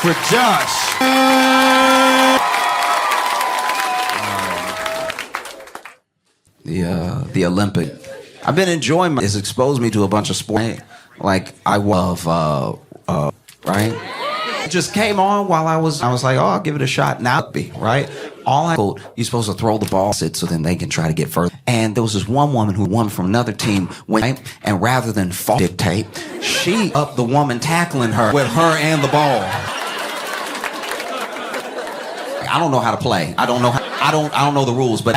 for Josh. The Olympic. I've been enjoying it's exposed me to a bunch of sports. Like I love right? It just came on while I was like, oh, I'll give it a shot. Now right? You're supposed to throw the ball so then they can try to get further. And there was this one woman who won from another team and rather than dictate, she upped the woman tackling her with her and the ball. I don't know how to play. I don't know the rules, but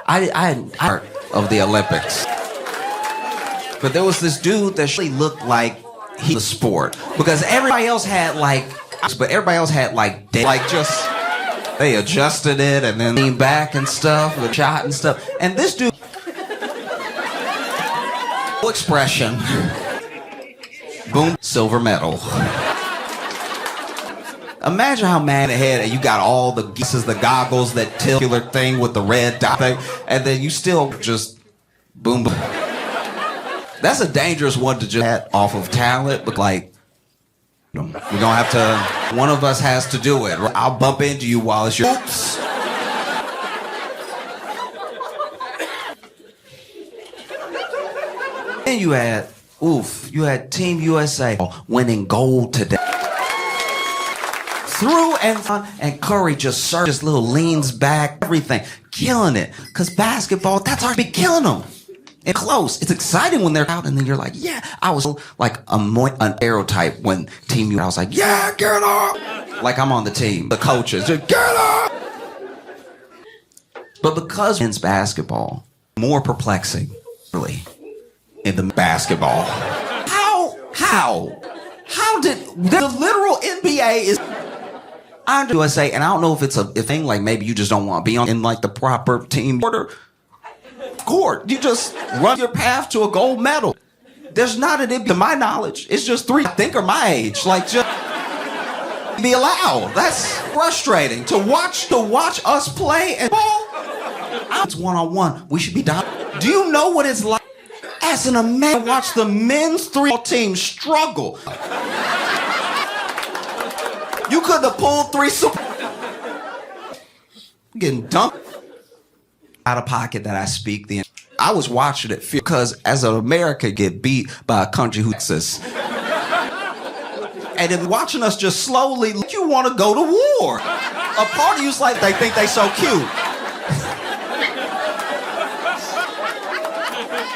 I heard of the Olympics. But there was this dude that really looked like he was sport. Because everybody else had just they adjusted it and then leaned back and stuff, with shot and stuff. And this dude expression. Boom, silver medal. Imagine how mad ahead and you got all the geeses, the goggles, that titular thing with the red dot thing, and then you still just boom, boom. That's a dangerous one to just have off of talent, but like, we're gonna have to, one of us has to do it. I'll bump into you while it's your oops. And you had Team USA winning gold today. Through and Curry just little leans back, everything, killing it. Because basketball, that's hard to be killing them. And close. It's exciting when they're out, and then you're like, yeah. I was like an stereotype when Team USA, I was like, yeah, get up. Like I'm on the team. The coaches, just get up. But because men's basketball, more perplexing, really, in the basketball. How did the literal NBA is on USA, and I don't know if it's a thing like maybe you just don't want to be on in like the proper team court. You just run your path to a gold medal. There's not an NBA, to my knowledge. It's just three, I think, are my age. Like just be allowed. That's frustrating to watch us play and it's one-on-one. We should be down. Do you know what it's like as an American watch the men's three team struggle? You couldn't have pulled three getting dumped out of pocket that I speak then. I was watching it because as an American get beat by a country who exists. And then watching us just slowly, you want to go to war. A part of you's like, they think they so cute.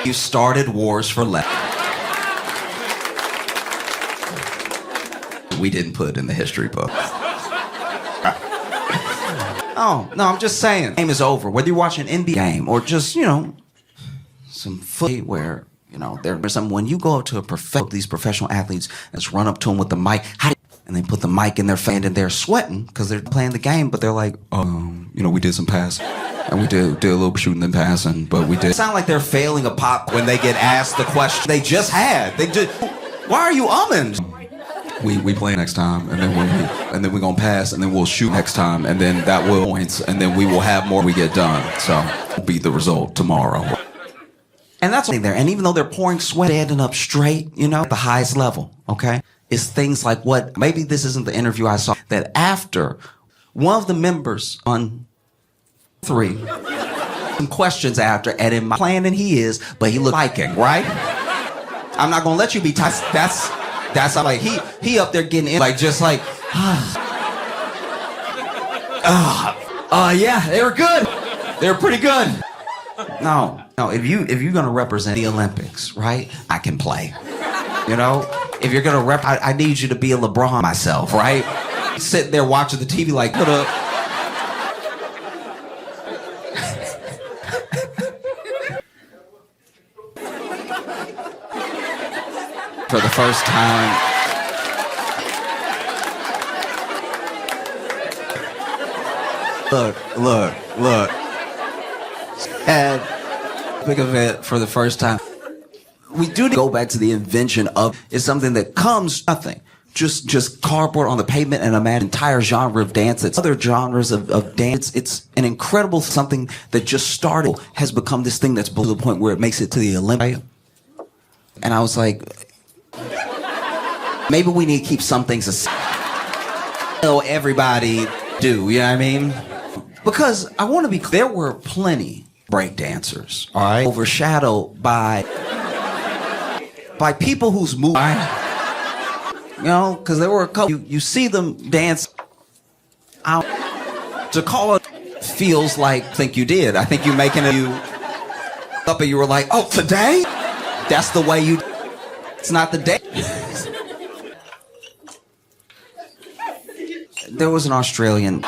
You started wars for left. We didn't put it in the history book. Oh, no, I'm just saying. The game is over. Whether you're watching an NBA game or just, some footy where, there's some, when you go up to these professional athletes and just run up to them with the mic, and they put the mic in their face and they're sweating because they're playing the game, but they're like, we did some pass. And we did a little shooting and passing, but we did. It sound like they're failing a pop when they get asked the question they just had. Why are you umming? We play next time, and then we're gonna pass, and then we'll shoot next time, and then that will points, and then we will have more we get done. So it'll be the result tomorrow. And that's there. And even though they're pouring sweat, standing up straight, at the highest level, okay? It's things like maybe this isn't the interview I saw, that after one of the members on 3, some questions after, and in my plan, and he is, but he looked Viking, right? I'm not gonna let you be that's how like he up there getting in, like just like yeah, they were good. They were pretty good. No, if you're gonna represent the Olympics, right? I can play. If you're gonna I need you to be a LeBron myself, right? Sitting there watching the TV like for the first time. Look. And think of it for the first time. We do go back to the invention of, it's something that comes nothing. Just cardboard on the pavement and imagine entire genre of dance. It's other genres of dance. It's an incredible something that just started, has become this thing that's to the point where it makes it to the Olympics. And I was like, maybe we need to keep some things aside. Everybody do, you know what I mean? Because I want to be clear, there were plenty break dancers, all right, overshadowed by people whose move, you know, because there were a couple, you see them dance out. To call it feels like, think you did. I think you making it, you up and you were like, oh, today? That's the way you, it's not the day. There was an Australian.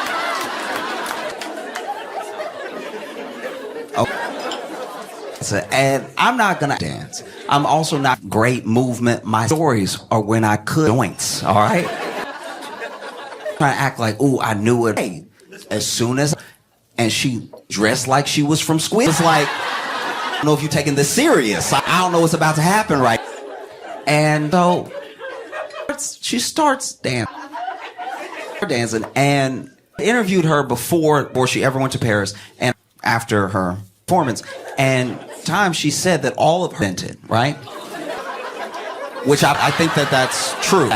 And I'm not gonna dance. I'm also not great movement. My stories are when I could joints, all right? Trying to act like, ooh, I knew it. Hey, as soon as, and she dressed like she was from Squid. It's like, I don't know if you're taking this serious. I don't know what's about to happen right. And so, she starts dancing, and I interviewed her before she ever went to Paris and after her performance. And time she said that all of her invented, right? Which I think that's true.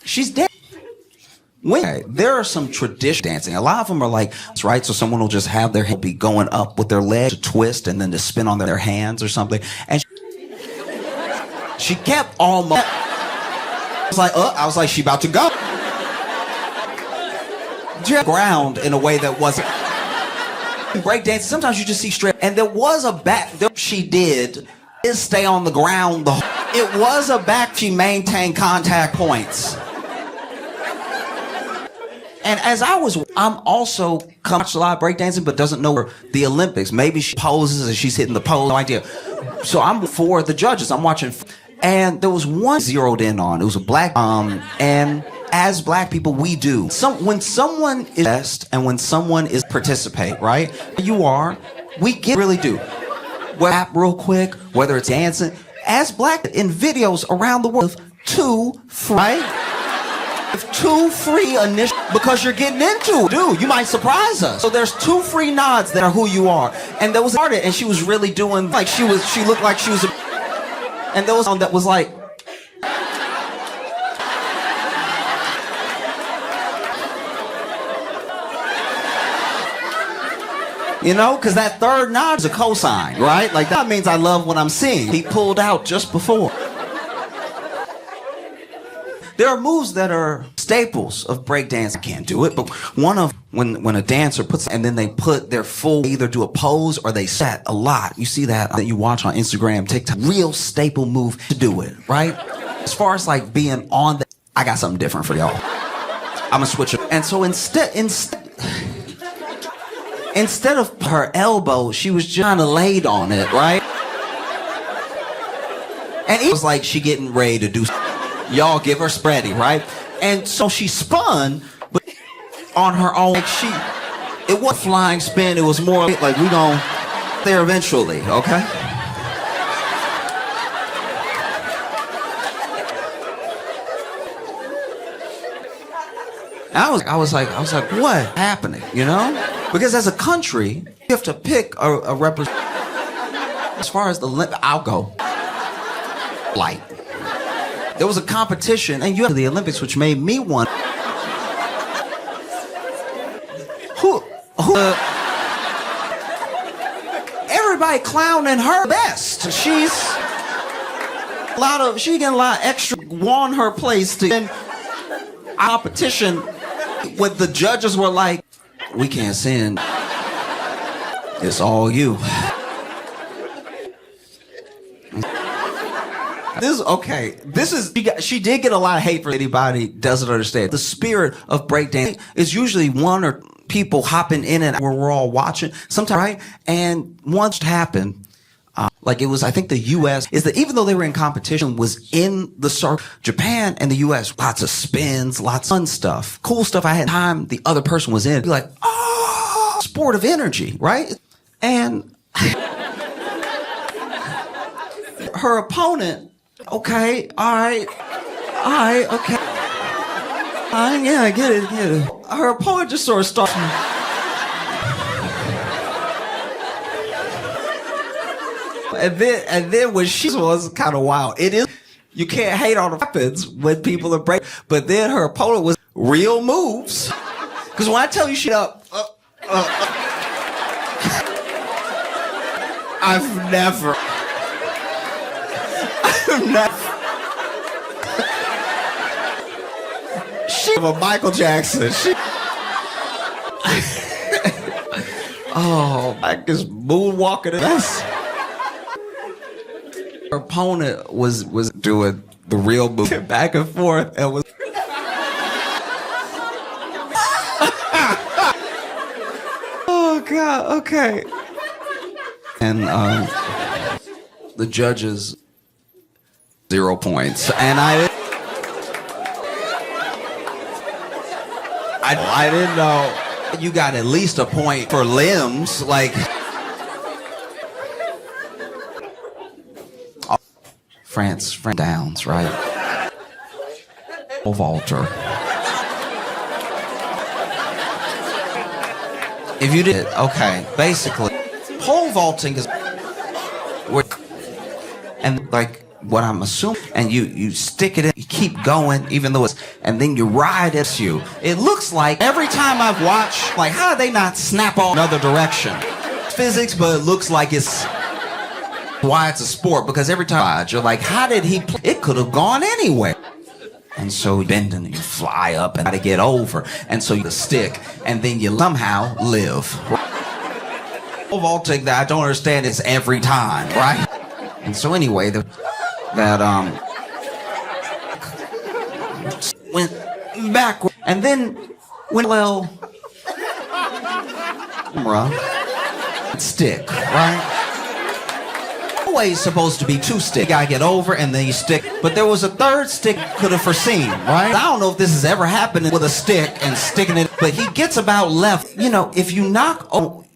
She's dead. There are some traditional dancing. A lot of them are like, right? So someone will just have their head be going up with their leg to twist and then to spin on their hands or something. And she kept almost. I was like, she about to go. Ground in a way that wasn't. Breakdancing, sometimes you just see straight. And there was a back. She did stay on the ground. It was a back. She maintained contact points. And as I'm also watched a lot of breakdancing, but doesn't know the Olympics. Maybe she poses and she's hitting the pose. No idea. So I'm for the judges. I'm watching, and there was one zeroed in on. It was a black. And as black people, we do. When someone is best and when someone is participate, right? We really do. Rap real quick, whether it's dancing. As black in videos around the world, two free initial, because you're getting into, dude, you might surprise us. So there's 2 free nods that are who you are. And there was an artist, and she was really doing, like she looked like she was, and there was one that was like, you know, because that third nod is a cosign, right? Like that means I love what I'm seeing. He pulled out just before. There are moves that are staples of breakdance. I can't do it, but one of when a dancer puts, and then they put their full, either do a pose or they set a lot. You see that you watch on Instagram, TikTok. Real staple move to do it, right? As far as like being on the, I got something different for y'all. I'm gonna switch it. And so instead of her elbow, she was just kind of laid on it, right? And it was like she getting ready to do. Y'all give her spready, right? And so she spun, but on her own. Like it wasn't a flying spin. It was more like we gon' there eventually, okay? I was like, what happening? You know? Because as a country, you have to pick a representative. As far as I'll go light. There was a competition, and you had the Olympics, which made me want. Everybody clowning her best. She getting a lot of extra won her place to in competition. When the judges were like, we can't send. It's all you. She did get a lot of hate for anybody doesn't understand. The spirit of breakdancing is usually one or people hopping in and out where we're all watching sometimes, right? And once it happened, like it was, I think the U.S. is that even though they were in competition, was in the circle. Japan and the U.S. lots of spins, lots of fun stuff, cool stuff. I had time the other person was in, be like, oh, sport of energy, right? And her opponent. Okay, all right, okay. Yeah, I get it. Her opponent just sort of starts. And then when she was kind of wild. It is, you can't hate on the weapons when people are break. But then her opponent was real moves. Because when I tell you shit up, I've never. She a Michael Jackson. Oh, I just moonwalking it. Her opponent was doing the real move back and forth and was. Oh God. Okay. And the judges 0 points, and I didn't know. You got at least a point for limbs, like France Downs, right? Vaulter. If you did, okay, basically, pole vaulting is, and like what I'm assuming, and you stick it in, you keep going, even though it's, and then you ride it. It looks like every time I've watched, like, how do they not snap all another direction? Physics, but it looks like it's why it's a sport, because every time you're like, how did he play? It could have gone anywhere. And so you bend and you fly up and try to get over, and so you stick, and then you somehow live. Pole vaulting that I don't understand is every time, right? And so anyway, went backward, and then went stick, right? Always supposed to be 2 sticks. You gotta get over and then you stick. But there was a 3rd stick could have foreseen, right? I don't know if this has ever happened with a stick and sticking it, but he gets about left. You know, if you knock,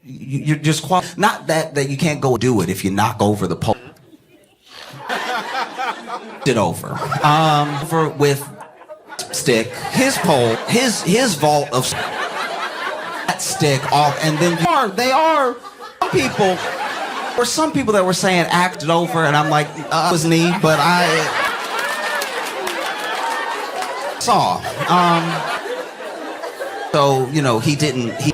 you're just not that you can't go do it if you knock over the pole. It over. With stick, his pole, his vault of that stick off, and then they are people. There were some people that were saying act it over, and I'm like, it was me, but I saw. So you know, he didn't. He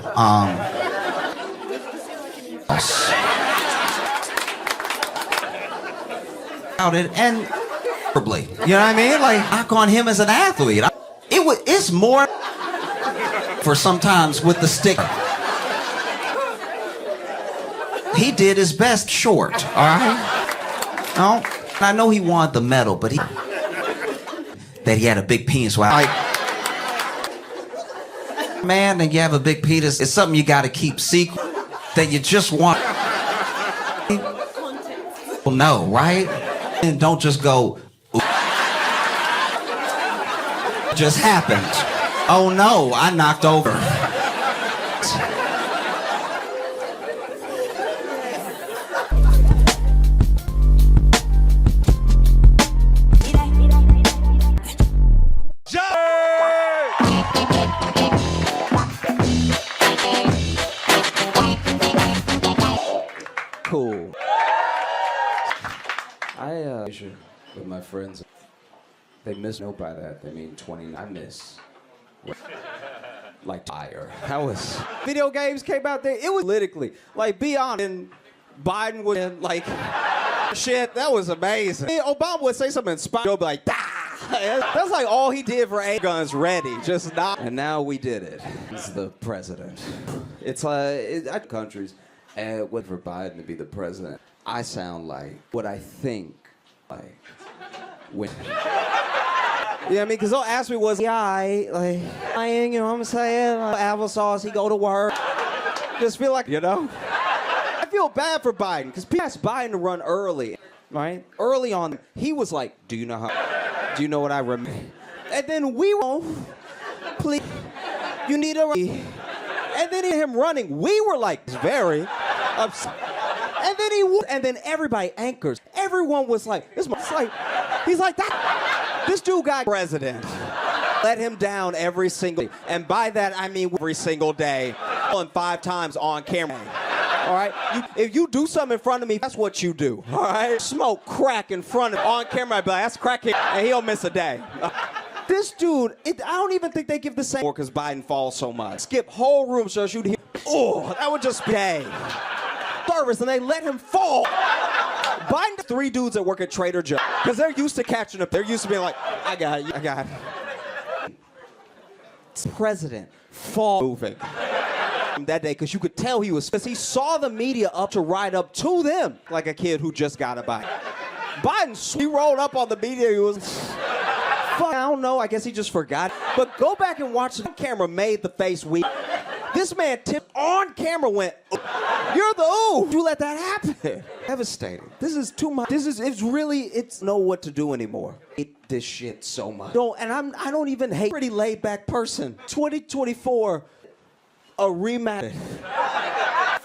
out it and. You know what I mean? Like, knock on him as an athlete. It's more for sometimes with the stick. He did his best short, all right? No, I know he wanted the medal, but that he had a big penis. Like, man, and you have a big penis. It's something you got to keep secret. That you just want. Well, no, right? And don't just go. Just happened. Oh no, I knocked over. Cool. I with my friends. They miss no by that. They mean 20. I miss. Like tire. That was. Video games came out there. It was politically. Like, be honest. And Biden would like shit. That was amazing. Obama would say something inspiring. You'll be like, that's like all he did for A guns ready. Just not. And now we did it. He's the president. It's like countries. And what for Biden to be the president? I sound like what I think like when. Yeah, I mean, because they'll ask me, was he like, you know what I'm saying? Applesauce, he go to work. Just feel like, you know? I feel bad for Biden, because people asked Biden to run early, right? Early on, he was like, do you know what I remember? And then we won't, please, you need a run. And then him running, we were like, very upset. And then and then everybody anchors. Everyone was like, he's like, that. This dude got president. Let him down every single day. And by that, I mean every single day. 5 times on camera. All right? If you do something in front of me, that's what you do. All right? Smoke crack in front of on camera, I'd be like, that's crack, and he'll miss a day. This dude, I don't even think they give the same because Biden falls so much. Skip whole room so you hear, oh, that would just be service, and they let him fall. Biden, 3 dudes that work at Trader Joe's, because they're used to catching up. They're used to being like, I got it. President fall moving that day because you could tell he was, because he saw the media up to ride up to them like a kid who just got a bite. Biden, he rolled up on the media. He was, fuck, I don't know. I guess he just forgot. But go back and watch the camera made the face weak. This man tipped on camera went, you're the ooh. You let that happen. Devastating. This is too much. It's know what to do anymore. Hate this shit so much. No, and I don't even hate pretty laid back person. 2024, a rematch.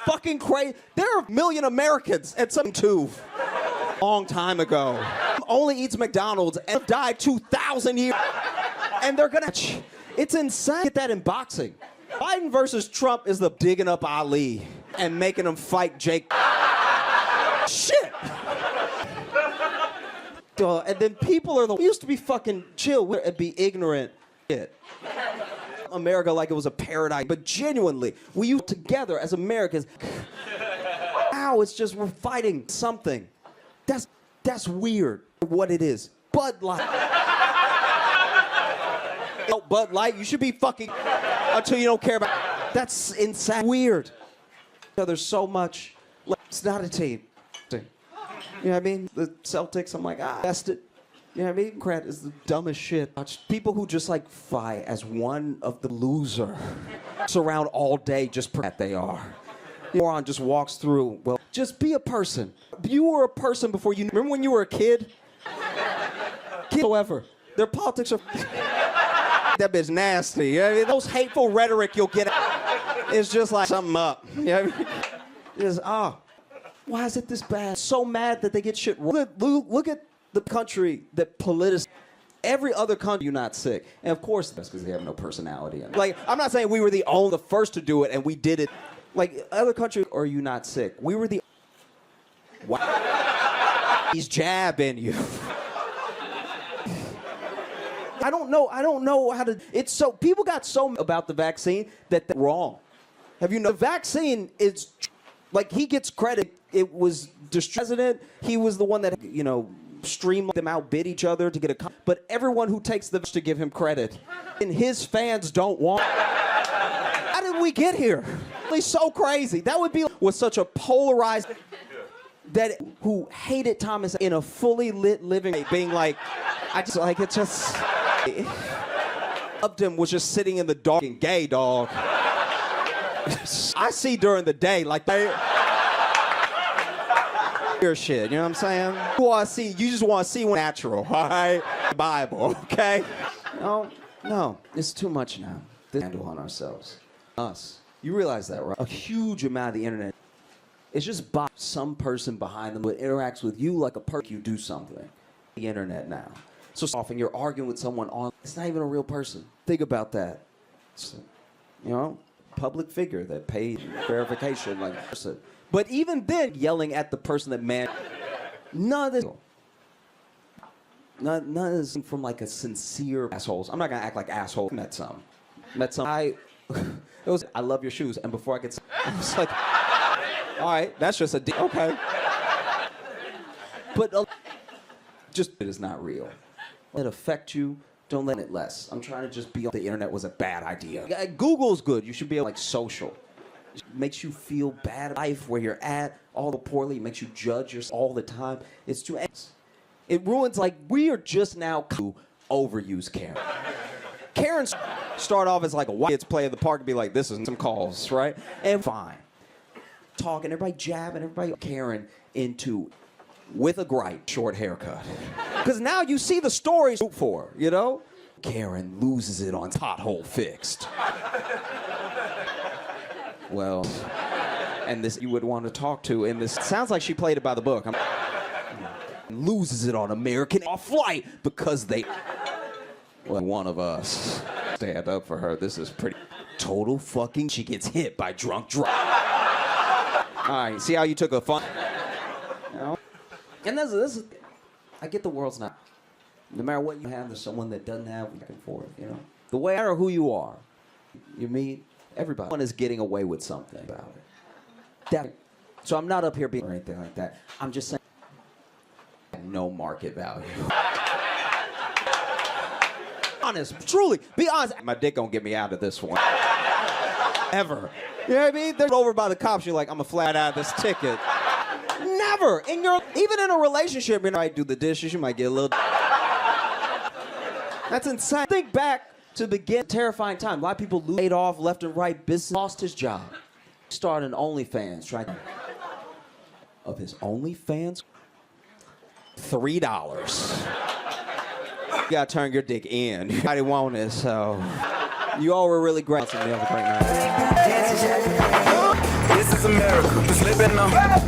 Fucking crazy. There are 1 million Americans at some too. Long time ago. Only eats McDonald's and died 2,000 years. And they're gonna, it's insane. Get that in boxing. Biden versus Trump is the digging up Ali and making him fight Jake. Shit. And then people are we used to be fucking chill and be ignorant. Shit. America like it was a paradise, but genuinely, we used together as Americans. Now it's just we're fighting something. That's weird. What it is. Bud Light. Bud Light, you should be fucking until you don't care about. That's insane. Weird. There's so much. It's not a team. You know what I mean? The Celtics, I'm like, best it. You know what I mean? Crat is the dumbest shit. People who just like fight as one of the loser. Surround all day just that they are. Moron just walks through. Well, just be a person. You were a person before you. Remember when you were a kid? However, their politics are. That bitch nasty. You know what I mean? Those hateful rhetoric you'll get. It's just like something up. You know what I mean? It's why is it this bad? So mad that they get shit wrong. Look at the country that every other country, you're not sick. And of course, that's because they have no personality. Like, I'm not saying we were the first to do it and we did it. Like, other countries, are you not sick? We were the. Wow. He's jabbing you. I don't know how to. It's so people got so about the vaccine that they're wrong. Have you know the vaccine is like he gets credit. It was the president. He was the one that streamed them outbid each other to get a. But everyone who takes the to give him credit, and his fans don't want. How did we get here? It's so crazy. That would be with such a polarized. That who hated Thomas in a fully lit living being like, I just like it just. Loved him was just sitting in the dark and gay dog. I see during the day like your shit, you know what I'm saying? You just want to see one natural, all right? Bible, okay? No, it's too much now. This handle on ourselves. Us. You realize that, right? A huge amount of the internet is just some person behind them that interacts with you like a person you do something. The internet now. So often you're arguing with someone on, it's not even a real person. Think about that. So, public figure that paid verification like a person. But even then, yelling at the person that none of this from like a sincere assholes. I'm not gonna act like asshole. Met some. I love your shoes, and before I was like, all right, that's just okay. But just it is not real. Let it affect you. Don't let it less. I'm trying to just be on the internet was a bad idea. Google's good. You should be like social. It makes you feel bad life where you're at, all the poorly. It makes you judge yourself all the time. It's too. It ruins we are just now overuse Karen. Karens start off as like a white kids play at the park and be like, this is some calls, right? And fine. Talking, everybody jabbing, everybody Karen into with a gripe, short haircut. Because now you see the stories for, Karen loses it on pothole fixed. Well, and this you would want to talk to in this. Sounds like she played it by the book. Loses it on American off flight because they. Well, one of us stand up for her. This is pretty total fucking. She gets hit by drunk driver. right, see how you took a fun. You know? And this is, I get the world's not. No matter what you have, there's someone that doesn't have back and forth, you know? The way, no matter who you are, you meet everybody. One is getting away with something about it. So I'm not up here being or anything like that. I'm just saying, no market value. Honest, truly, be honest. My dick gonna get me out of this one. Ever. You know what I mean? They're over by the cops, you're like, I'm gonna flat out of this ticket. Never. Even in a relationship, you might do the dishes, you might get a little. That's insane. Think back to begin terrifying time. A lot of people laid off left and right, business, lost his job. Started an OnlyFans, tried of his OnlyFans, $3. You gotta turn your dick in. Nobody want it, so you all were really great. You have a great night. This is America. Just living on.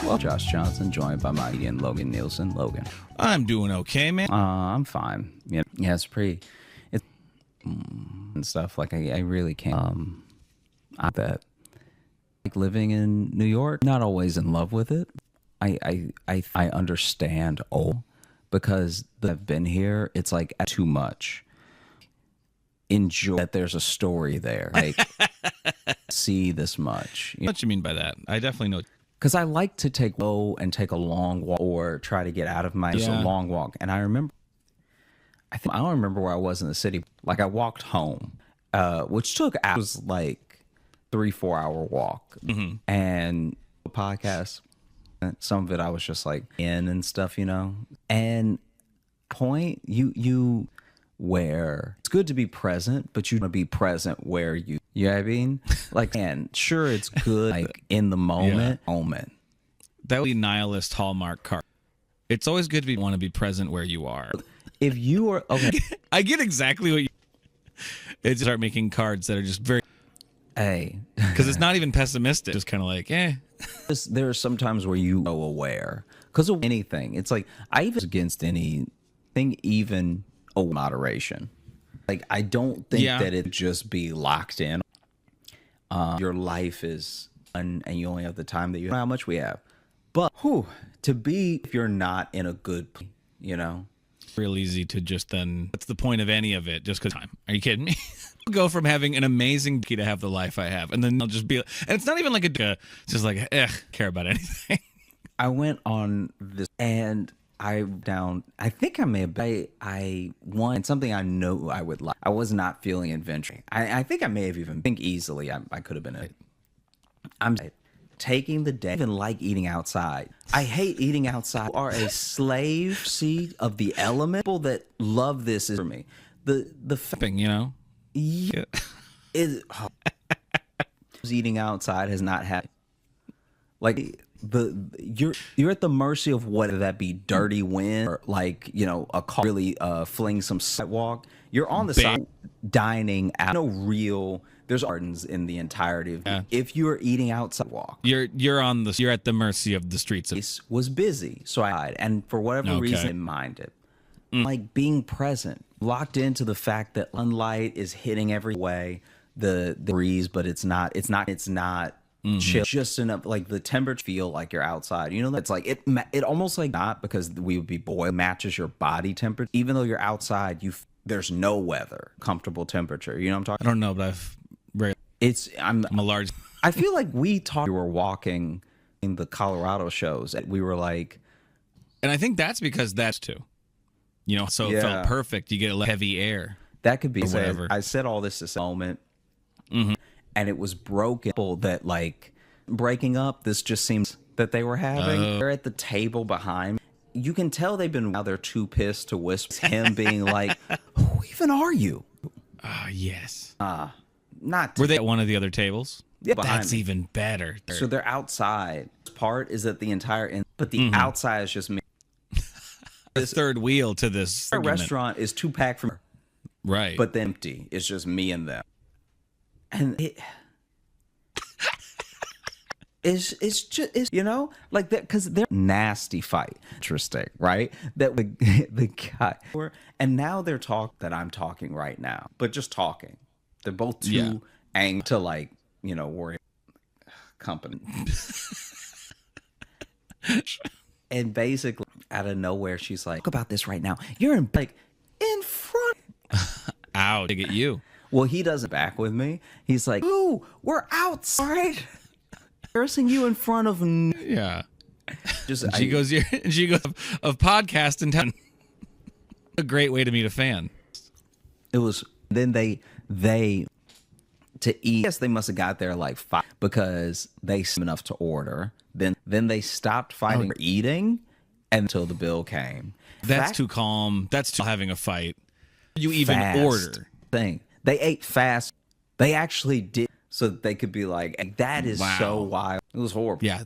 Well, Josh Johnson, joined by my comedian Logan Nielsen. Logan. I'm doing okay, man. I'm fine. Yeah, it's pretty. It's and stuff like I really can't. That like living in New York, not always in love with it. I understand because I've been here. It's like too much. Enjoy that there's a story there. Like see this much. What you mean by that? I definitely know. Because I like to take a long walk or try to get out of my just a long walk. And I remember, I don't remember where I was in the city. Like I walked home, which took was like 3-4 hour walk, and a podcast. Some of it I was just like in and stuff, you know. And point you where it's good to be present, but you want to be present where you know what I mean? Like, and sure, it's good like in the moment. That would be nihilist Hallmark card. It's always good to want to be present where you are. If you are okay, I get exactly what you. It's start making cards that are just very. Hey, because it's not even pessimistic. Just kind of like, There are some times where you are aware because of anything. It's like I even against anything, even moderation. Like I don't think that it just be locked in. Your life is and you only have the time that you know how much we have. But to be if you're not in a good, you know, real easy to just then. That's the point of any of it. Just because time. Are you kidding me? I'll go from having an amazing key to have the life I have, and then I'll just be. And it's not even like it's just like care about anything. I went on this and. I think I may have. I wanted something I know I would like. I was not feeling adventure. I think I may have even think easily. I could have been. I'm taking the day. I even like eating outside. I hate eating outside. You are a slave of the element. People that love this is for me. The thing, you know. Yeah. Is eating outside has not had like. You're at the mercy of whether that be dirty wind or like you know a car really fling some sidewalk. You're on the side dining out. No real. There's gardens in the entirety of if you are eating outside walk. You're at the mercy of the streets. It was busy, so I died, and for whatever reason, I didn't mind it. Like being present, locked into the fact that sunlight is hitting every way. The breeze, but it's not. Chill just enough like the temperature feel like you're outside, you know. That's like it almost like not because we would be matches your body temperature even though you're outside. There's no weather comfortable temperature, you know what I'm talking. I don't know, but I'm a large. I feel like we were walking in the Colorado shows and we were like, and I think that's because that's too, you know, so it felt perfect. You get a heavy air that could be whatever. I said all this to moment. And it was broken that like breaking up. This just seems that they were having. They're at the table behind me. You can tell they've been now they're too pissed to whisper him being like, who even are you? Yes. Not were they at one of the other tables? Yeah, that's even better. So they're outside. Part is that the entire but the outside is just me. The third wheel to this restaurant is 2 packed from right, but then empty. It's just me and them. And it's just like that because they're nasty fight. Interesting, right? That the guy and now they're that I'm talking right now, but just talking. They're both too angry to worry company. And basically, out of nowhere, she's like, "Talk about this right now. You're in front." Ow! To get you. Well, he doesn't back with me. He's like, "Ooh, we're outside." Embarrassing you in front of yeah. She goes of podcast in town. A great way to meet a fan. It was then they to eat. Yes, they must have got there like 5 because they enough to order. Then they stopped fighting or eating until the bill came. That's too calm. That's too having a fight. You even fast order thing. They ate fast. They actually did. So that they could be like, that is so wild. It was horrible. Yeah.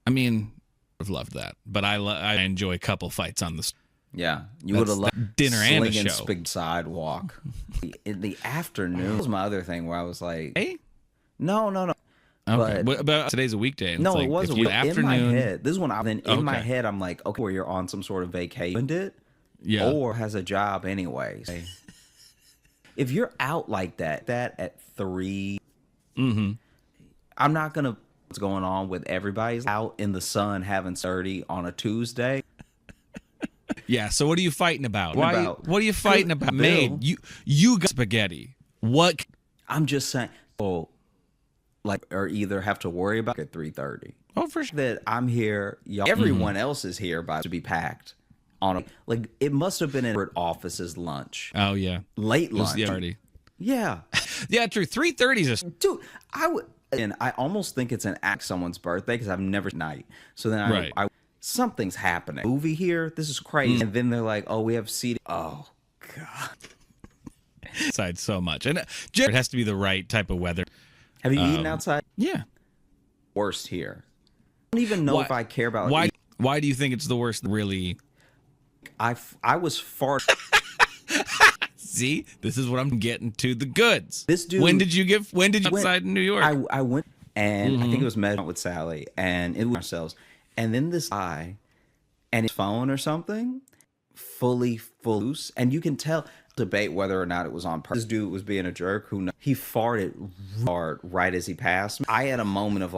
I mean, I've loved that. But I enjoy couple fights on the street. Yeah. You would have loved dinner and a show. Sidewalk. In the afternoon was my other thing where I was like, hey? No. Okay. But today's a weekday. No, it was a weekday. Afternoon. In my head. This is when in my head, I'm like, okay, where you're on some sort of vacation. Yeah. Or has a job anyways. If you're out like that at 3, I'm not gonna what's going on with everybody's out in the sun having 30 on a Tuesday. Yeah. So what are you fighting about? What are you fighting about? Maid, you got spaghetti. What? I'm just saying. Oh, or either have to worry about at 3:30. Oh, for sure. That I'm here. Everyone else is here to be packed. It must have been in office's lunch. Oh yeah, late lunch. Party. Yeah, yeah, true. 3:30 is dude. I almost think it's someone's birthday because I've never night. So then something's happening. Movie here. This is crazy. And then they're like, oh, we have seating. Oh god. Outside so much, and it has to be the right type of weather. Have you eaten outside? Yeah. Worst here. I don't even know if I care about why. Why do you think it's the worst? Really. I was far. See, this is what I'm getting to the goods. This dude. When did you outside in New York? I went and I think it was met with Sally and it was ourselves, and then this guy and his phone or something fully loose, and you can tell. Debate whether or not it was on purpose. This dude was being a jerk. Who knows? He farted hard right as he passed me. I had a moment of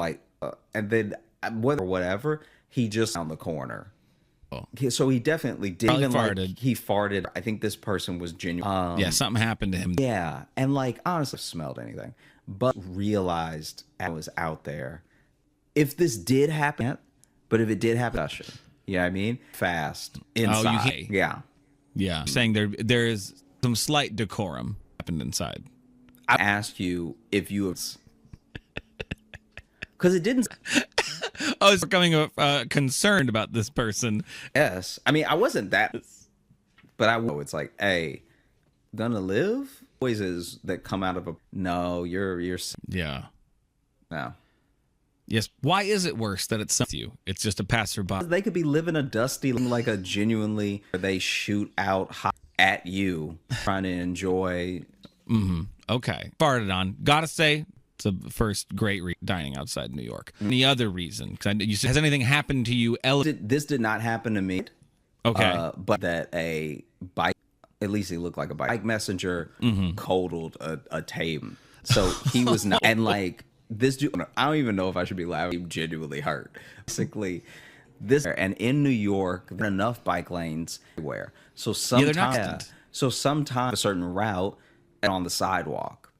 and then whatever. He just on the corner. Oh. So he definitely did. Probably Even farted. He farted. I think this person was genuine. Yeah, something happened to him. Yeah, and honestly, smelled anything, but realized I was out there. If this did happen, but if it did happen, you know what I mean? Fast inside. Yeah. Yeah. Saying there is some slight decorum happened inside. I asked you if you have, because it didn't. I was becoming concerned about this person. Yes, I mean I wasn't that, but I know it's like, hey, gonna live voices that come out of a no. You're yeah. No. Yes. Why is it worse that it's you? It's just a passerby. They could be living a dusty, like a genuinely. Where they shoot out hot at you, trying to enjoy. Okay. Farted on. Gotta say, it's a first great dining outside New York. Any other reason? Has anything happened to you? This did not happen to me. Okay. But that a bike, at least he looked like a bike messenger, coddled a tame. So he was not, and this dude, I don't even know if I should be laughing. He genuinely hurt. Basically, and in New York, there are enough bike lanes everywhere. So sometimes, a certain route on the sidewalk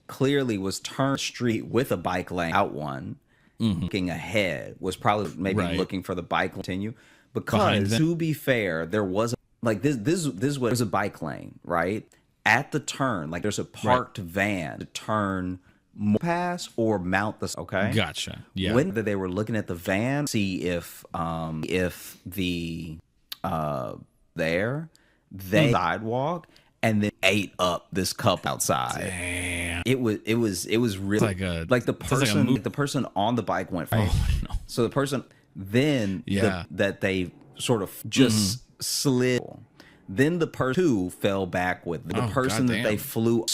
clearly was turned street with a bike lane out one, looking ahead was probably maybe looking for the bike to continue. Because to be fair, there was this was a bike lane right at the turn. There's a parked van to turn. Pass or mount the Gotcha. Yeah. When they were looking at the van, see if the sidewalk and then ate up this cup outside. Damn. It was really the person on the bike went. Oh no. So the person then that they sort of just slid. Then the person who fell back with the person that they flew,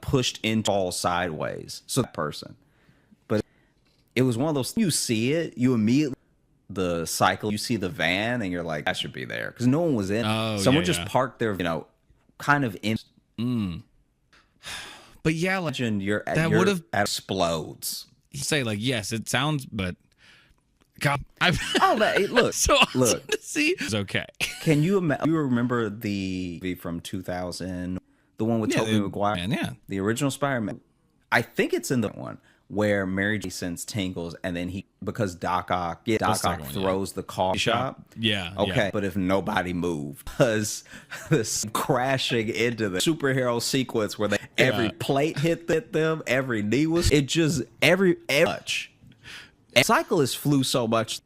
pushed into all sideways. So that person, but it was one of those, you see it, you immediately, the cycle, you see the van, and you're like, that should be there. Because no one was in. Oh, Someone yeah, just yeah. parked there, kind of in. But yeah, like Imagine that would have explodes. say like, yes, it sounds, but God, I've Oh, look, so awesome look. to see. It's okay. Can you imagine? You remember the movie from 2000, the one with Tobey Maguire? Man, yeah. The original Spider-Man. I think it's in the one where Mary Jane sends tingles, and then because Doc Ock second one, throws the car shop. Yeah. Okay, yeah. but if nobody moved, because this crashing into the superhero sequence where every plate hit them, every knee was, it just every much. And cyclists flew so much.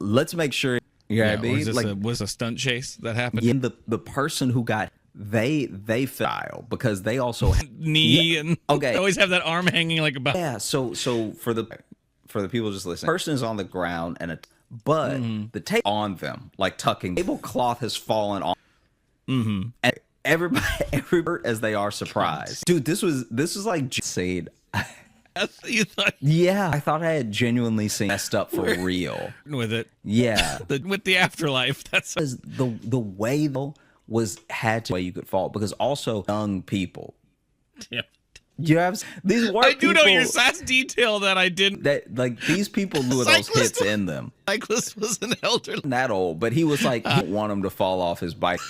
Let's make sure. You know what I mean? Was this was a stunt chase that happened? Yeah, the person who got they file because they also Knee and okay. They always have that arm hanging like about. Yeah, so for the people just listening, person is on the ground but the tape on them, like tucking, tablecloth has fallen on, and everybody as they are surprised. Dude, this was like scene. You thought Yeah, I thought I had genuinely seen messed up for real. with it, Yeah, with the afterlife. That's because the way though had to way you could fall because also young people. yeah. You have these white I do know your people last detail that I didn't. that like these people knew those Cyclist hits in them. Cyclist was an elderly. That old, but he was like he didn't want him to fall off his bike.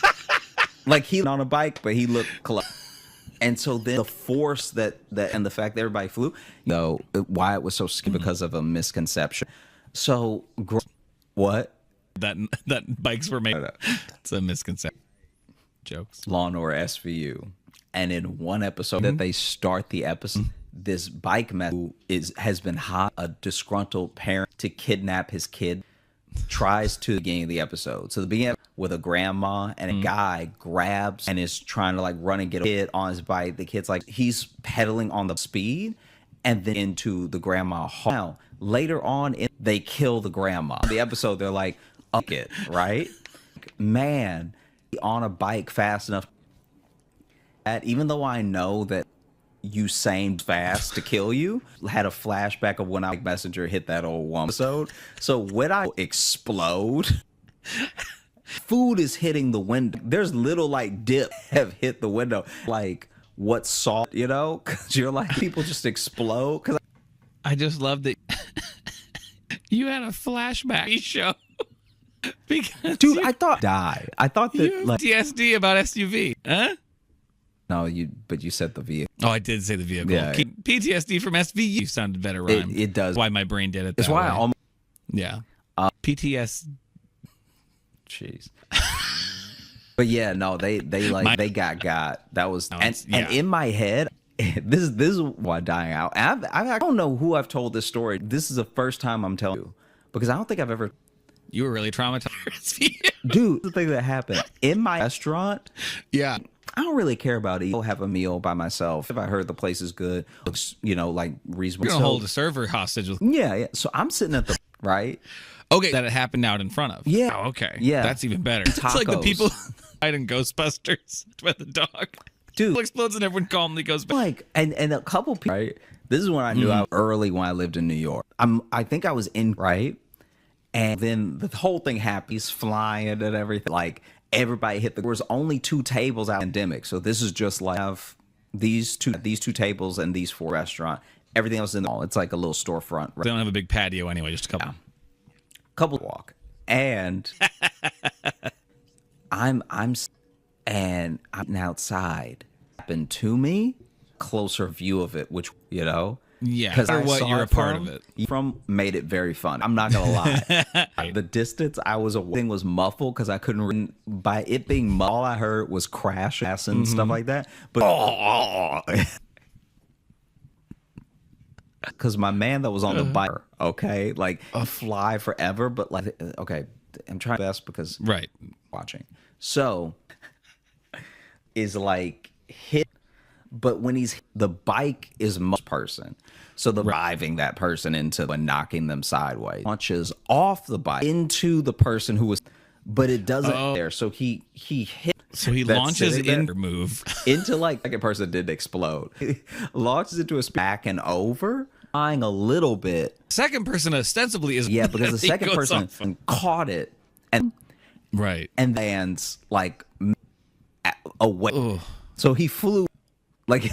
Like he was on a bike, but he looked close. And so then the force that and the fact that everybody flew, why it was so scary because of a misconception. So what? That bikes were made. It's a misconception. Jokes. Law and Order SVU, and in one episode that they start the episode, this bike man who has been hired a disgruntled parent to kidnap his kid tries to the beginning of the episode. So the beginning with a grandma and a guy grabs and is trying to like run and get a kid on his bike. The kid's like he's pedaling on the speed and then into the grandma. Now later on, they kill the grandma. The episode they're like, "Up it, right, man." On a bike fast enough that even though I know that Usain fast to kill you, had a flashback of when I Messenger hit that old woman episode. So when I explode, food is hitting the window. There's little like dip have hit the window. Like what salt, because you're like people just explode. Because I just love that you had a flashback show. Because dude, I thought that you have like PTSD about SUV, huh? no, but you said the vehicle. Oh, I did say the vehicle. Yeah. PTSD from SVU sounded better rhyme. It does. Why my brain did it. It's that why way. I almost. Yeah. PTS. Jeez. But yeah, no, they got that was and in my head, this is why dying out. And I don't know who I've told this story. This is the first time I'm telling you because I don't think I've ever. You were really traumatized. Dude, the thing that happened in my restaurant. Yeah. I don't really care about eating. I'll have a meal by myself if I heard the place is good. Looks, like reasonable. You're gonna hold a server hostage with. Yeah. So I'm sitting at the right. Okay, that it happened out in front of. Yeah. Oh, okay. Yeah. That's even better. It's like the people died in Ghostbusters with the dog. Dude, explodes and everyone calmly goes back. Like and a couple people. Right. This is when I knew I was early when I lived in New York. I think I was in right. And then the whole thing happened. He's flying and everything. Like everybody hit there was only 2 tables out pandemic. So this is just like have these two tables and these 4 restaurants. Everything else in the mall. It's like a little storefront. They don't have a big patio anyway, just a couple. Yeah. Couple walk. And I'm outside. Happened to me. Closer view of it, which Yeah, because or what you're a part of it. From made it very fun. I'm not gonna lie. The distance I was thing was muffled because I couldn't read. By it being muffled, all I heard was crash and stuff like that. But because my man that was on the bike, okay, like fly forever, but like okay, I'm trying best because Right. watching. So is like hit. But when the bike is most person, so the driving that person into and knocking them sideways, launches off the bike into the person who was, but it doesn't there. So he hit. So he launches in move into like a person that didn't explode. Launches into a back and over, Lying a little bit. Second person ostensibly is Yeah, because the he second goes person off. caught it and Right. lands like away. Ugh. So he flew like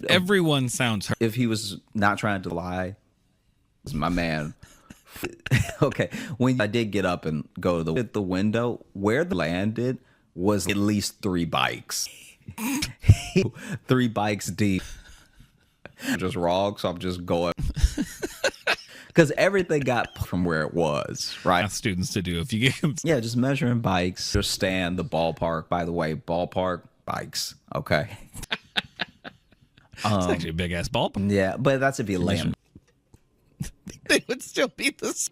Everyone sounds hurt. if he was not trying to lie. My man. Okay, when I did get up and go to the window, where they landed was at least 3 bikes. 3 bikes deep. Just wrong, so I'm just going. Because everything got from where it was, right? Ask students to do if you give them. Yeah, just measuring bikes. Just stand the ballpark. By the way, ballpark bikes. Okay. It's actually a big ass ball. Yeah, but that's if you land. They would still be this.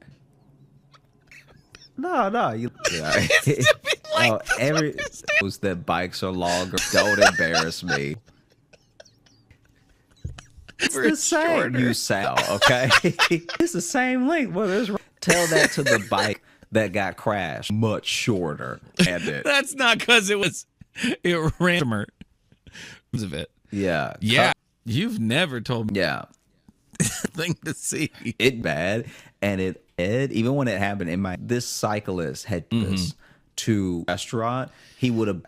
No, you. Yeah. Every knows that bikes are longer. Don't embarrass me. It's the same. You sound okay. It's the same length. Well, tell that to the bike that got crashed. Much shorter. And it. That's not because it ran of it. Yeah. Yeah. You've never told me Yeah. thing to see. It bad, and it even when it happened in this cyclist had this to restaurant, he would have.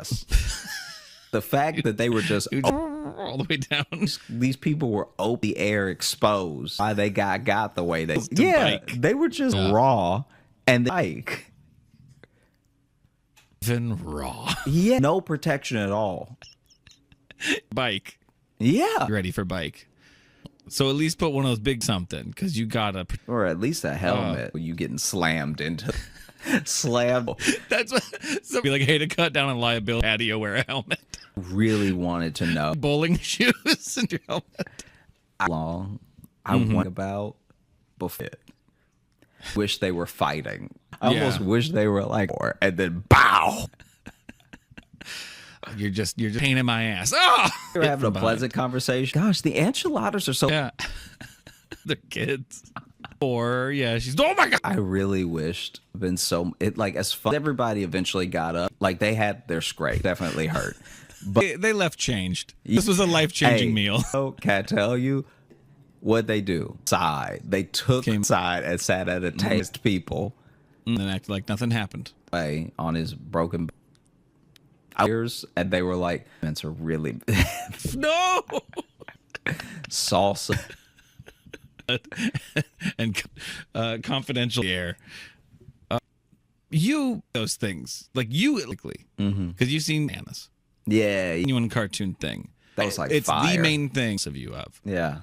The fact that they were just all the way down. these people were open the air exposed. Why they got the way they bike. they were just raw and the bike. Even raw. Yeah, no protection at all. Bike. Yeah, You ready for bike? So at least put one of those big something because you gotta. or at least a helmet. When you getting slammed into slammed. That's what. So be like, hey, to cut down on liability, patio wear a helmet. Really wanted to know Bowling shoes and your helmet. how long I went about before. Wish they were fighting. I almost wish they were like, and then bow. You're just pain in my ass. Oh, We're having a pleasant conversation. Gosh, the enchiladas are so. yeah. They're kids. Or yeah, she's. Oh my god. I really wished been so it like as fun. Everybody eventually got up. Like they had their scrape. Definitely hurt. But They left changed. This was a life-changing meal. So can I tell you what they do? Side. They took side and sat at a taste people And then acted like nothing happened. way on his broken ears, and they were like, "It's a really No. salsa." And confidential air. You those things like you because you've seen bananas. Yeah, Genuine cartoon thing. that was like It's fire. the main thing of you of. Yeah,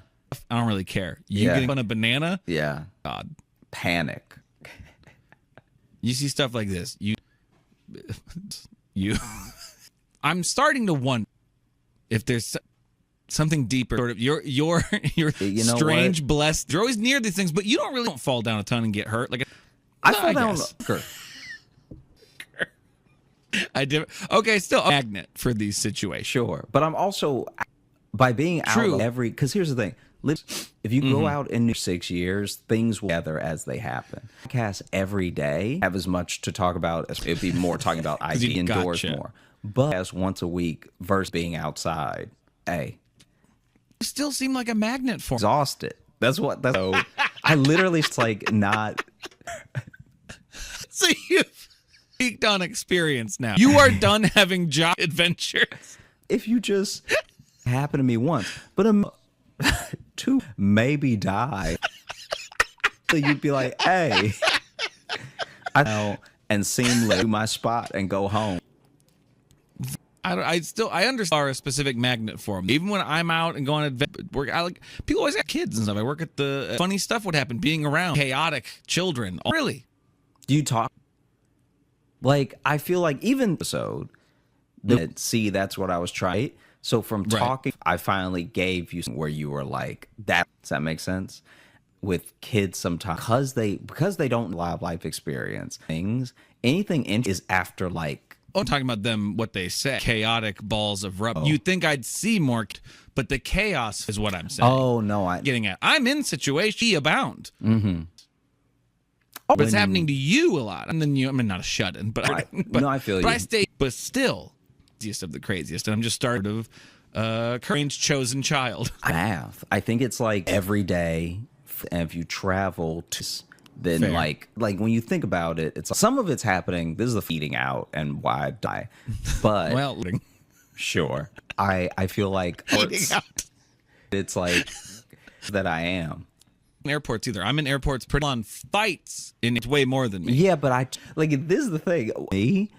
I don't really care. You Yeah. get on a banana. yeah. God. Panic. You see stuff like this. You. I'm starting to wonder if there's something deeper. Sort of you're You know strange, blessed. You're always near these things, but you don't fall down a ton and get hurt. Like I fell down. guess. I did. Okay, still a magnet for these situations. Sure, but I'm also by being out True. because here's the thing. If you go out in 6 years, things will gather as they happen. Podcast every day have as much to talk about as it'd be more talking about IT you indoors gotcha. more. But as once a week versus being outside. Hey, You still seem like a magnet for me. exhausted. That's so I literally it's like not So you've peaked on experience now. You are done having job adventures. if you just happened to me once, but two maybe die. So you'd be like, hey, I know, and seamless to my spot and go home. I understand a specific magnet for me. Even when I'm out and going to work, people always got kids and stuff. I work at the funny stuff would happen being around chaotic children. Really? Do you talk? Like, I feel like even episode, see, that's what I was trying. So from talking, I finally gave you where you were like, that, does that make sense? With kids sometimes, because they don't have life experience things, anything is after like, I'm talking about them, what they say. Chaotic balls of rubber. You'd think I'd see more, but the chaos is what I'm saying. oh no, Getting at. I'm in situation abound. Mm-hmm. But it's happening to you a lot. And then not a shut-in, but no, I feel but you. I stay, but still, craziest of the craziest. And I'm just started of Crane's chosen child. Math. I think it's like every day, and if you travel to, then Fair. like when you think about it, it's some of it's happening. This is the feeding out and why I die, but Well, sure. I feel like it's like that I am. airports either. I'm in airports pretty on fights, and it's way more than me. Yeah, but I like this is the thing. Me,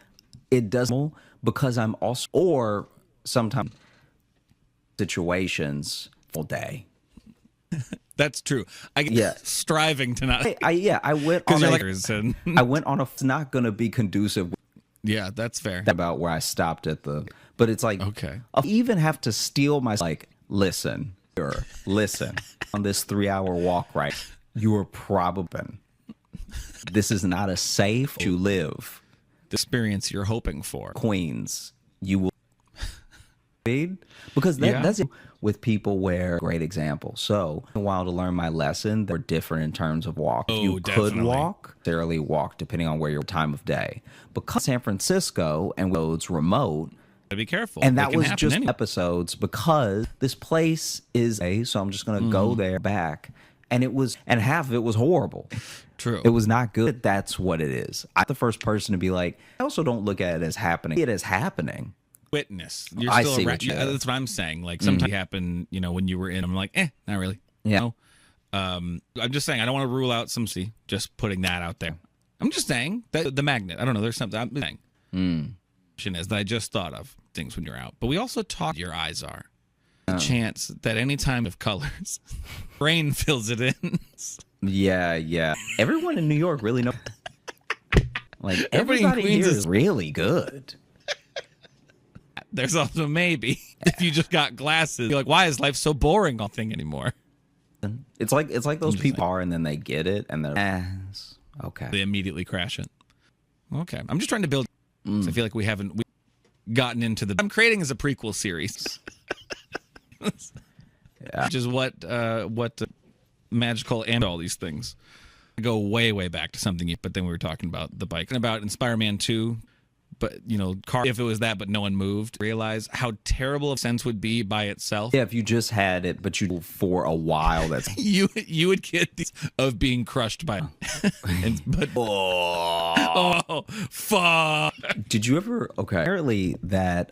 it doesn't because I'm also or sometimes situations all day. That's true. I get Yeah. striving to not. I went Because on you're a, like, and, I went on a. It's not going to be conducive yeah, that's fair. about where I stopped at the. But it's like Okay. I'll even have to steal my like. Listen on this 3-hour walk. Right, you are probably. This is not a safe. You live. The experience you're hoping for. Queens, you will read because that's it with people where great example. So a while to learn my lesson, they're different in terms of walk. Oh, You definitely. could walk, necessarily walk depending on where your time of day. Because San Francisco and roads remote, Gotta be careful. and It that can was happen just anywhere. episodes because this place is so I'm just gonna go there back. And it was, and half of it was horrible. True. It was not good. That's what it is. I'm the first person to be like, I also don't look at it as happening. It is happening. Witness. You're I still see around. what you Yeah, mean. that's what I'm saying. Like sometimes it happened, when you were in. I'm like, not really. Yeah. No. I'm just saying I don't want to rule out some. Just putting that out there. I'm just saying that the magnet. I don't know. There's something I'm saying. Is that I just thought of things when you're out. But we also talk. Your eyes are. The chance that any time of colors, rain fills it in. Yeah. Everyone in New York really knows. Like Everybody in everybody Queens here is- is really good. There's also maybe if you just got glasses, you're like, why is life so boring? All thing anymore. It's like those people are, and then they get it, and they're okay. They immediately crash it. Okay, I'm just trying to build. So I feel like we haven't gotten into the. I'm creating as a prequel series, which is what magical and all these things. I go way back to something, but then we were talking about the bike and about Spider-Man 2. But car. If it was that, but no one moved, realize how terrible a sense would be by itself. Yeah, if you just had it, but you for a while, that's You would get these of being crushed by, but oh fuck. Did you ever? Okay, apparently that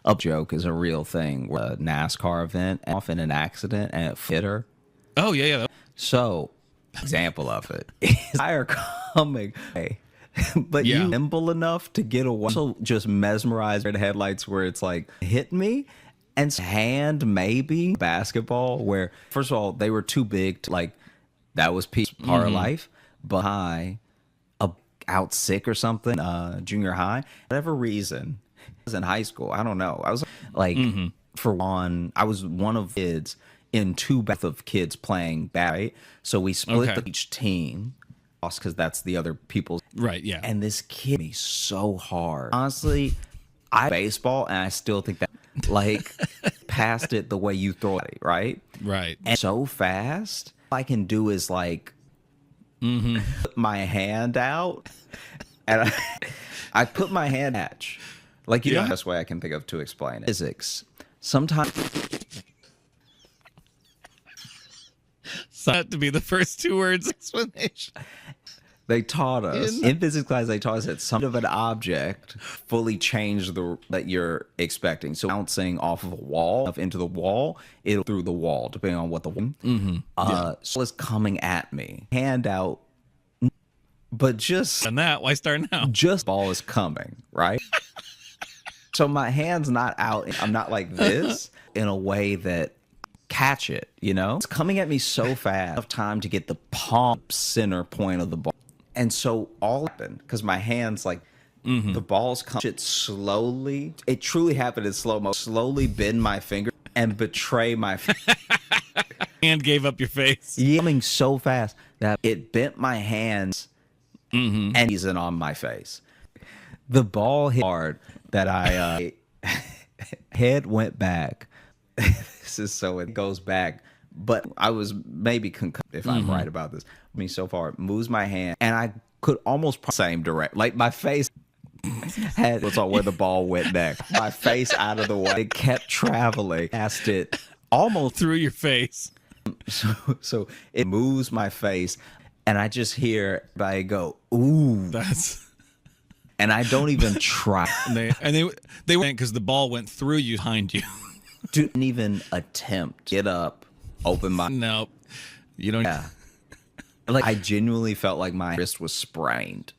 up joke is a real thing. Where a NASCAR event, off in an accident, and it fit her. Oh yeah. So, example of it is tire coming, but Yeah. you nimble enough to get away. So just mesmerized by the headlights where it's like hit me, and hand maybe basketball where first of all they were too big to like that was part of life. But I out sick or something, junior high, whatever reason. I was in high school. I don't know. I was like for one, I was one of kids in two baths of kids playing right? So we split each team because that's the other people's Right, yeah. and this kid me so hard. Honestly, I baseball and I still think that like passed it the way you throw it, right? Right. And so fast, all I can do is like put my hand out and I put my hand hatch. Like you know the best way I can think of to explain it. Physics. Sometimes So that to be the first two words explanation. they taught us in physics class. They taught us that some of an object fully changed the that you're expecting. So bouncing off of a wall into the wall, it'll through the wall depending on what the so it's coming at me, hand out, but just And that, why start now? just ball is coming right. So my hand's not out. I'm not like this in a way that catch it. It's coming at me so fast. Enough time to get the palm center point of the ball. And so all happened because my hands like the balls come it slowly. It truly happened in slow mo. Slowly bend my finger and betray my And gave up your face. coming so fast that it bent my hands and he's on my face. The ball hit hard that I head went back. This is so it goes back. But I was maybe concussed if I'm right about this. So far, it moves my hand, and I could almost same direct, like my face. head was on where the ball went next. My face out of the way. It kept traveling past it almost Through your face. so it moves my face and I just hear everybody go, ooh. That's And I don't even try. they went because the ball went through you behind you. Didn't even attempt. Get up, open my. Nope. You don't. Yeah. Like I genuinely felt like my wrist was sprained.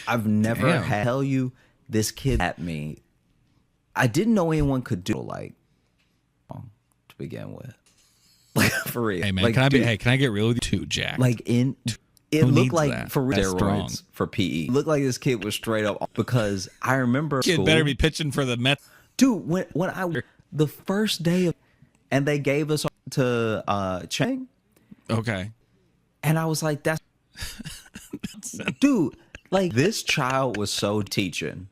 I've never Damn. had tell you this kid at me. I didn't know anyone could do like to begin with. Like for real. Hey man, like, can I be? dude, Hey, can I get real with you too, Jack? like in it Who looked needs like that? for That's strong. steroids for PE. It looked like this kid was straight up because I remember kid school, better be pitching for the Mets. dude when I the first day of and they gave us to Chang Okay. and I was like that's dude like this child was so teaching.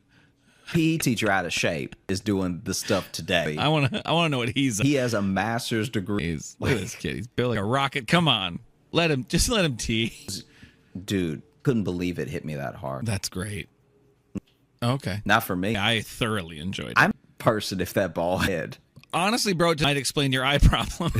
PE teacher out of shape is doing the stuff today. I want to know what he's. He has a master's degree. Look at this kid. He's built like a rocket. Come on, let him tease. Dude, couldn't believe it hit me that hard. That's great. Okay. Not for me. I thoroughly enjoyed it. I'm a person if that ball hit. Honestly, bro, it might explain your eye problem.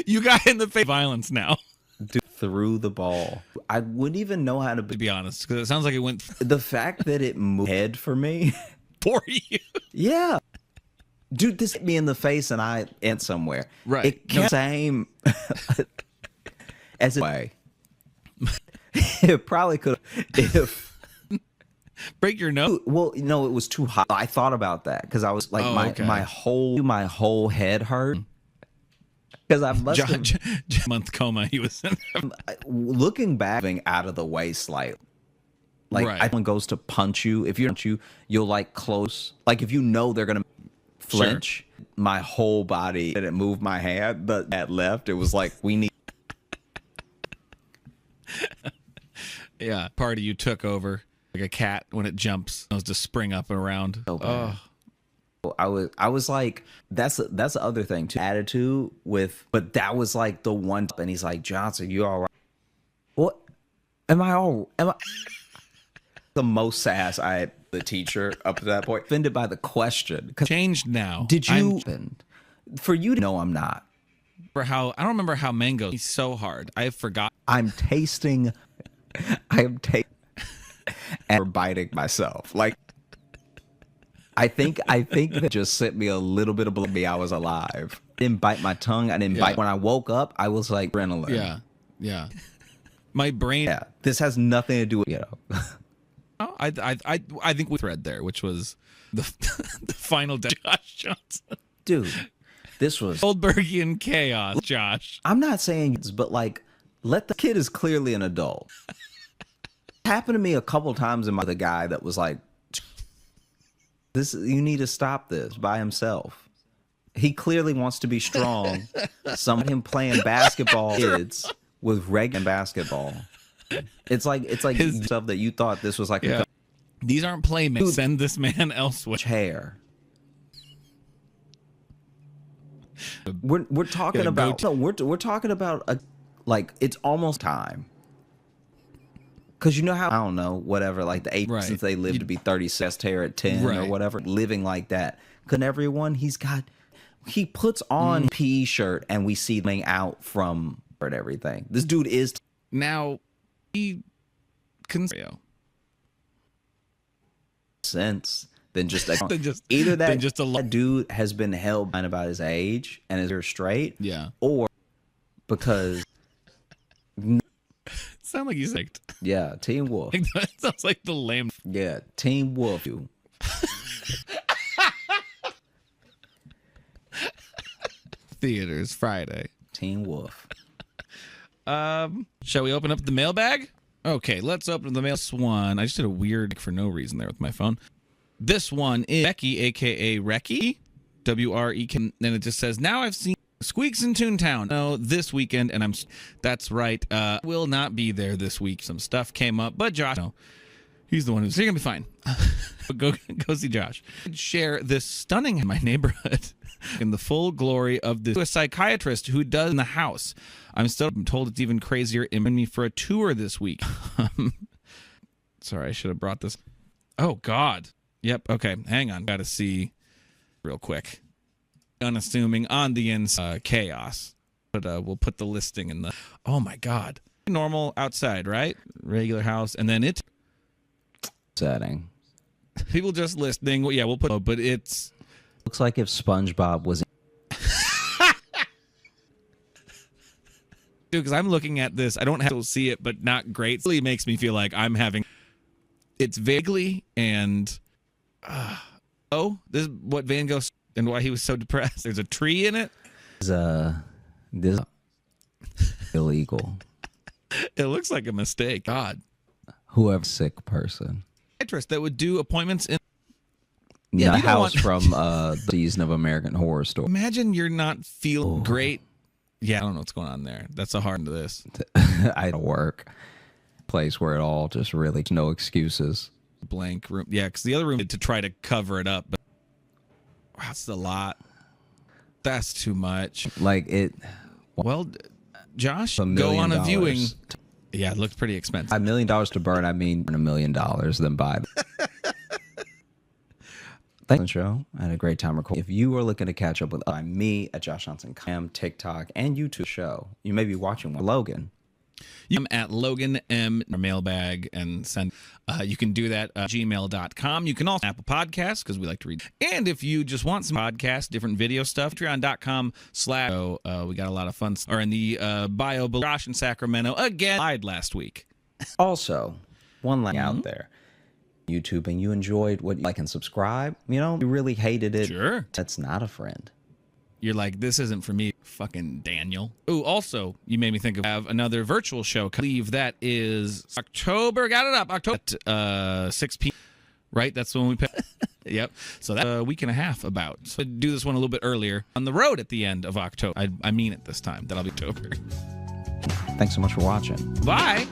You got in the face violence now. Dude, threw the ball. I wouldn't even know how to To be honest, because it sounds like it went the fact that it moved head for me. for you. Yeah. Dude, this hit me in the face and I went somewhere. Right. It kept same as it way. It probably could if Break your nose. well, you know, it was too hot. I thought about that because I was like okay. my whole head hurt. Because I must have Month coma he was in. looking back out of the way slightly. Like Right. someone goes to punch you, if you'll like close. Like if you know they're gonna flinch, my whole body didn't move my hand, but at left it was like we need. Yeah, part of you took over like a cat when it jumps, knows to spring up and around. Oh, I was like that's the other thing too. Attitude with, but that was like the one. And he's like, Johnson, you all right? What? Am I the most sass I had the teacher up to that point? Offended by the question. changed now. Did you? For you to know I'm not. For how I don't remember how mango. He's so hard. I forgot. I'm tasting. I am tasting and biting myself. Like I think that just sent me a little bit of me. I was alive. Didn't bite my tongue. I didn't bite. When I woke up, I was like adrenaline. Yeah, yeah. My brain. Yeah. This has nothing to do with Oh, I think we thread there, which was the the final day. Josh Johnson, dude. This was Goldbergian chaos. Josh, I'm not saying it's, but like, let the kid is clearly an adult. It happened to me a couple times in the guy that was like, "This, you need to stop this by himself." He clearly wants to be strong. Some of him playing basketball kids with regular basketball. It's like His stuff that you thought this was like yeah. These aren't playmates. Dude. Send this man elsewhere. hair. We're talking Yeah, about we're talking about a like it's almost time. Cause you know how I don't know whatever like the 8 Right. since they lived to be 36 hair at 10 or Right. whatever living like that. Couldn't everyone he puts on PE shirt and we see him out from and everything. This dude is Now, he can sense than just a, Than just- either that than just a that dude has been held by about his age and is straight, Yeah. or because Sound like he's like. yeah, Teen Wolf, That sounds like the lame. yeah, Teen Wolf, you. Theaters Friday. Teen Wolf. Shall we open up the mailbag? Okay, let's open the mail. This one, I just did a weird for no reason there with my phone. This one is Becky, aka Reki, WREK, and it just says, "Now I've seen Squeaks in Toontown. No, this weekend, and that's right. Will not be there this week. Some stuff came up, but Josh, no, he's the one who's. You're gonna be fine. go see Josh. Share this stunning in my neighborhood." In the full glory of a psychiatrist who does in the house. I'm told it's even crazier. Invite me for a tour this week. Sorry, I should have brought this. Oh, God. Yep. Okay. Hang on. Got to see real quick. Unassuming on the inside chaos. But we'll put the listing in the. Oh, my God. Normal outside, right? Regular house. And then it. Setting. People just listing. Yeah, we'll put. But it's. Looks like if SpongeBob was. Dude, because I'm looking at this. I don't have to see it, but not great. It really makes me feel like I'm having. It's vaguely and. This is what Van Gogh and why he was so depressed. There's a tree in it. This illegal. It looks like a mistake. God. Whoever sick person. Interest that would do appointments in. Yeah, the the house from the season of American Horror Story. Imagine you're not feeling great. Yeah, I don't know what's going on there. That's a hard to this. I work. Place where it all just really no excuses. Blank room. Yeah, because the other room to try to cover it up. But that's a lot. That's too much. Like it. Well, Josh, $1 go million. on a viewing. Yeah, it looked pretty expensive. $1 million to burn. I mean, $1 million then buy. Thanks for the show. I had a great time recording. If you are looking to catch up with me at Josh Johnson, TikTok, and YouTube show, you may be watching one. Logan. I'm at Logan M mailbag and send. You can do that gmail.com. You can also Apple Podcasts because we like to read. And if you just want some podcasts, different video stuff, patreon.com/. We got a lot of fun. Or in the bio below. Josh in Sacramento again lied last week. Also, one line out there. YouTube and you enjoyed what you like and subscribe. You know, you really hated it. Sure. That's not a friend. You're like, this isn't for me, fucking Daniel. Oh, also, you made me think of have another virtual show. I believe that is October. Got it up. October at 6 p.m. Right? That's when we pay. Yep. So that's a week and a half about. So I'd do this one a little bit earlier on the road at the end of October. I mean it this time. That'll be October. Thanks so much for watching. Bye.